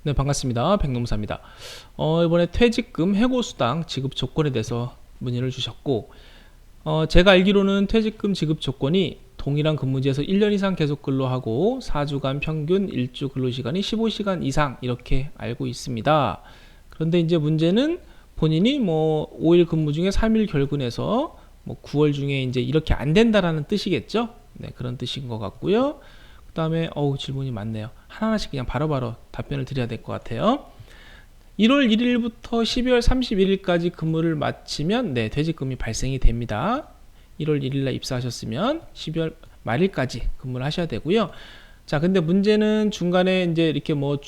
네, 반갑습니다. 백노무사입니다. 이번에 퇴직금 해고수당 지급 조건에 대해서 문의를 주셨고, 제가 알기로는 퇴직금 지급 조건이 동일한 근무지에서 1년 이상 계속 근로하고 4주간 평균 일주 근로시간이 15시간 이상 이렇게 알고 있습니다. 그런데 이제 문제는 본인이 뭐 5일 근무 중에 3일 결근해서 뭐 9월 중에 이제 이렇게 안 된다라는 뜻이겠죠? 네, 그런 뜻인 것 같고요. 그 다음에 질문이 많네요. 하나하나씩 그냥 바로바로 답변을 드려야 될 것 같아요. 1월 1일부터 12월 31일까지 근무를 마치면 네, 퇴직금이 발생이 됩니다. 1월 1일날 입사하셨으면 12월 말일까지 근무를 하셔야 되고요. 자, 근데 문제는 중간에 이제 이렇게 뭐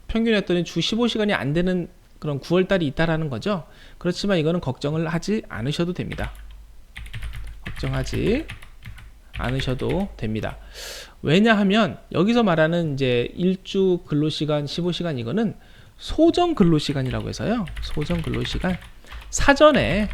평균 했더니 주 15시간이 안 되는 그런 9월달이 있다라는 거죠. 그렇지만 이거는 걱정을 하지 않으셔도 됩니다. 걱정하지 않으셔도 됩니다. 왜냐하면 여기서 말하는 이제 일주 근로시간 15시간 이거는 소정 근로시간이라고 해서요. 소정 근로시간 사전에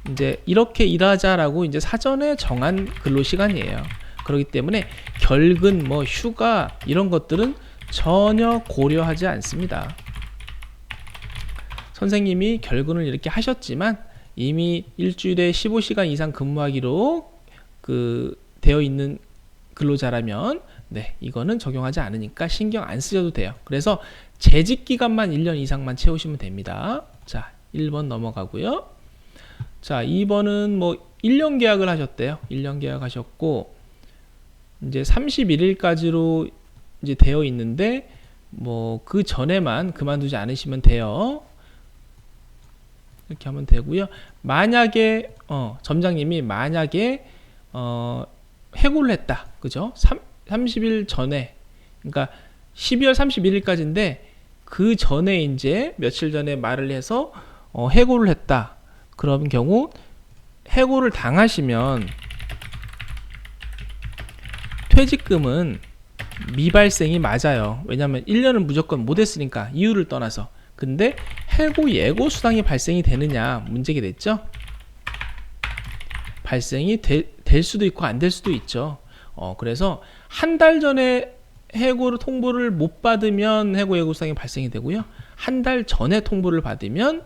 이제 이렇게 일하자라고 이제 사전에 정한 근로시간이에요. 그렇기 때문에 결근 뭐 휴가 이런 것들은 전혀 고려하지 않습니다. 선생님이 결근을 이렇게 하셨지만 이미 일주일에 15시간 이상 근무하기로 되어 있는 근로자라면 네, 이거는 적용하지 않으니까 신경 안 쓰셔도 돼요. 그래서 재직 기간만 1년 이상만 채우시면 됩니다. 자, 1번 넘어가고요. 자, 2번은 뭐 1년 계약을 하셨대요. 1년 계약하셨고 이제 31일까지로 이제 되어 있는데 뭐 그 전에만 그만두지 않으시면 돼요. 이렇게 하면 되고요. 만약에 점장님이 만약에 해고를 했다. 그죠? 30일 전에, 그러니까 12월 31일까지인데 그 전에 이제 며칠 전에 말을 해서 해고를 했다. 그런 경우 해고를 당하시면 퇴직금은 미발생이 맞아요. 왜냐하면 1년은 무조건 못했으니까 이유를 떠나서. 근데 해고 예고 수당이 발생이 되느냐 문제가 됐죠. 발생이 될 수도 있고 안 될 수도 있죠. 그래서 한 달 전에 해고를 통보를 못 받으면 해고 예고 수당이 발생이 되고요. 한 달 전에 통보를 받으면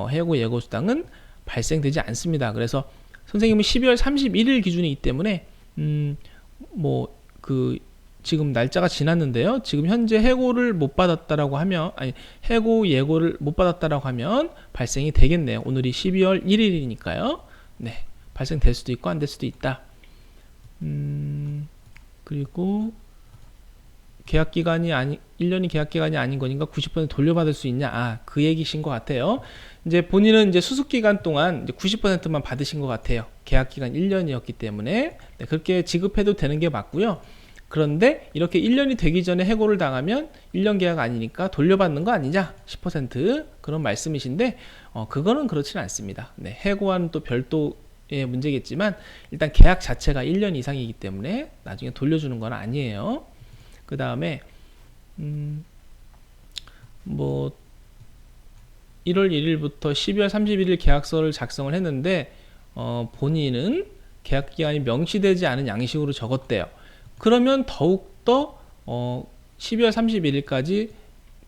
해고 예고 수당은 발생되지 않습니다. 그래서 선생님은 12월 31일 기준이기 때문에 지금 날짜가 지났는데요. 지금 현재 해고를 못 받았다라고 하면 해고 예고를 못 받았다라고 하면 발생이 되겠네요. 오늘이 12월 1일이니까요. 네. 발생될 수도 있고 안 될 수도 있다. 그리고 계약기간이 1년이 계약기간이 아닌 거니까 90% 돌려받을 수 있냐? 그 얘기신 것 같아요. 이제 본인은 이제 수습기간 동안 이제 90%만 받으신 것 같아요. 계약기간 1년이었기 때문에. 네, 그렇게 지급해도 되는 게 맞고요. 그런데 이렇게 1년이 되기 전에 해고를 당하면 1년 계약 아니니까 돌려받는 거 아니냐? 10% 그런 말씀이신데, 그거는 그렇지는 않습니다. 네, 해고와는 또 별도의 문제겠지만, 일단 계약 자체가 1년 이상이기 때문에 나중에 돌려주는 건 아니에요. 그 다음에, 1월 1일부터 12월 31일 계약서를 작성을 했는데, 본인은 계약기간이 명시되지 않은 양식으로 적었대요. 그러면 더욱더 12월 31일까지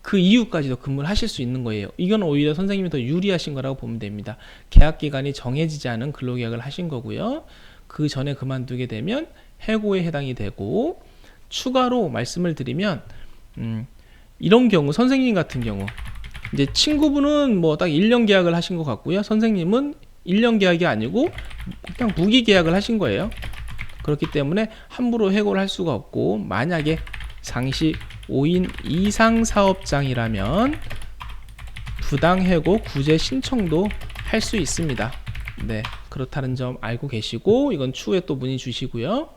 그 이후까지도 근무를 하실 수 있는 거예요. 이건 오히려 선생님이 더 유리하신 거라고 보면 됩니다. 계약기간이 정해지지 않은 근로계약을 하신 거고요. 그 전에 그만두게 되면 해고에 해당이 되고, 추가로 말씀을 드리면 이런 경우 선생님 같은 경우 이제 친구분은 뭐 딱 1년 계약을 하신 것 같고요. 선생님은 1년 계약이 아니고 그냥 무기 계약을 하신 거예요. 그렇기 때문에 함부로 해고를 할 수가 없고, 만약에 상시 5인 이상 사업장이라면 부당해고 구제 신청도 할 수 있습니다. 네, 그렇다는 점 알고 계시고, 이건 추후에 또 문의 주시고요.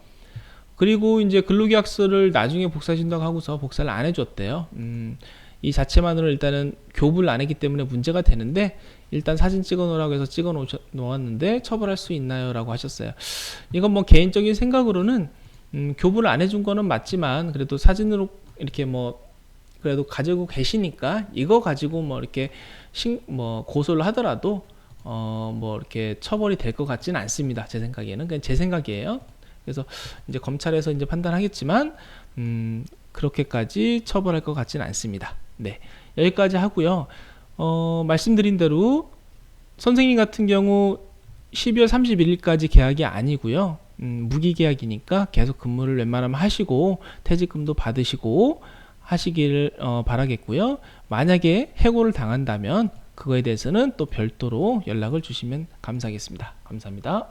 그리고 이제 근로계약서를 나중에 복사하신다고 하고서 복사를 안 해줬대요. 이 자체만으로 일단은 교부를 안 했기 때문에 문제가 되는데, 일단 사진 찍어 놓으라고 해서 찍어 놓았는데 처벌할 수 있나요? 라고 하셨어요. 이건 뭐 개인적인 생각으로는 교부를 안 해준 거는 맞지만, 그래도 사진으로 이렇게 그래도 가지고 계시니까 이거 가지고 이렇게 고소를 하더라도 이렇게 처벌이 될 것 같지는 않습니다. 제 생각에는. 그냥 제 생각이에요. 그래서 이제 검찰에서 이제 판단하겠지만, 그렇게까지 처벌할 것 같지는 않습니다. 네, 여기까지 하고요. 말씀드린 대로 선생님 같은 경우 12월 31일까지 계약이 아니고요. 무기계약이니까 계속 근무를 웬만하면 하시고 퇴직금도 받으시고 하시기를 바라겠고요. 만약에 해고를 당한다면 그거에 대해서는 또 별도로 연락을 주시면 감사하겠습니다. 감사합니다.